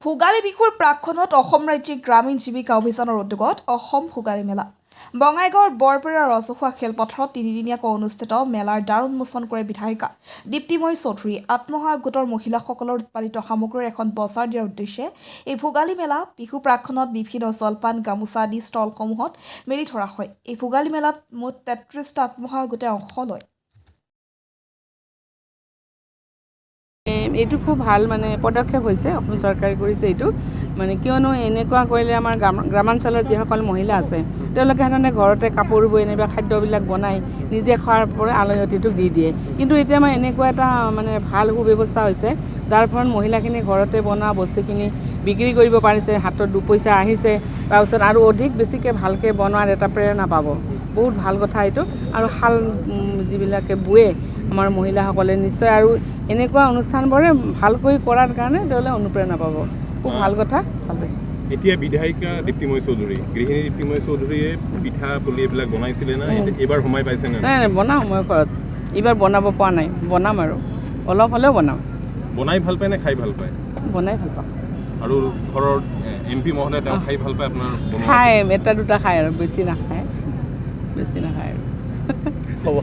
ভোগালী বিহুৰ প্ৰাকক্ষণত অসম ৰাজ্যিক গ্ৰামীণ জীৱিকা অভিযানৰ উদ্যোগত অসম ভোগালী মেলা বঙাইগাঁৱৰ বৰপেৰা ৰাজহুৱা খেলপথাৰত তিনিদিনীয়াকৈ অনুষ্ঠিত মেলাৰ দ্বাৰ উন্মোচন কৰে বিধায়িকা দীপ্তিময়ী চৌধুৰী। আত্মসহায়ক গোটৰ মহিলাসকলৰ উৎপাদিত সামগ্ৰীৰ এখন বজাৰ দিয়াৰ উদ্দেশ্যে এই ভোগালী মেলা বিহু প্ৰাকক্ষণত বিভিন্ন জলপান গামোচা আদি ষ্টলসমূহত মেলি ধৰা হয়। এই ভোগালী মেলাত মুঠ ৩৩টা আত্মসহায়ক গোটে অংশ লয়। এইটো খুব ভাল পদক্ষেপ হৈছে অসম চৰকাৰে কৰিছে এইটো কিয়নো এনেকুৱা কৰিলে আমাৰ গ্ৰামাঞ্চলত যিসকল মহিলা আছে তেওঁলোকে সাধাৰণতে ঘৰতে কাপোৰ বৈ এনেকুৱা খাদ্যবিলাক বনাই নিজে খোৱাৰ পৰা আলহী অতিথিক দি দিয়ে, কিন্তু এতিয়া এনেকুৱা এটা ভাল সুব্যৱস্থা হৈছে যাৰ ফলত মহিলাখিনি ঘৰতে বনোৱা বস্তুখিনি বিক্ৰী কৰিব পাৰিছে, হাতত দুপইচা আহিছে, তাৰপিছত আৰু অধিক বেছিকৈ ভালকৈ বনোৱাৰ এটা প্ৰেৰণা পাব। বহুত ভাল কথা এইটো। আৰু শাল যিবিলাকে বোৱে আমাৰ মহিলাসকলে নিশ্চয় আৰু এনেকুৱা অনুষ্ঠানবোৰে ভালকৈ কৰাৰ কাৰণে তেওঁলোকে অনুপ্ৰেৰণা পাব। খুব ভাল কথা, ভাল পাইছোঁ। এতিয়া বিধায়িকা দীপ্তিময়ী চৌধুৰী, গৃহিণী দীপ্তিময়ী চৌধুৰীয়ে পিঠা পুলি এইবিলাক বনাইছিলে না, এইবাৰ সময় পাইছে নে? নাই বনাওঁ মই ঘৰত, এইবাৰ বনাব পৰা নাই, বনাম আৰু অলপ হ'লেও বনাম। বনাই ভাল পায় নে খাই ভাল পায়? বনাই ভাল পাওঁ। আৰু ঘৰৰ MP মহোদয় তেওঁ খাই ভাল পায় আপোনাৰ? খাই এটা দুটা খায় আৰু বেছি নাখায় আৰু হ'ব।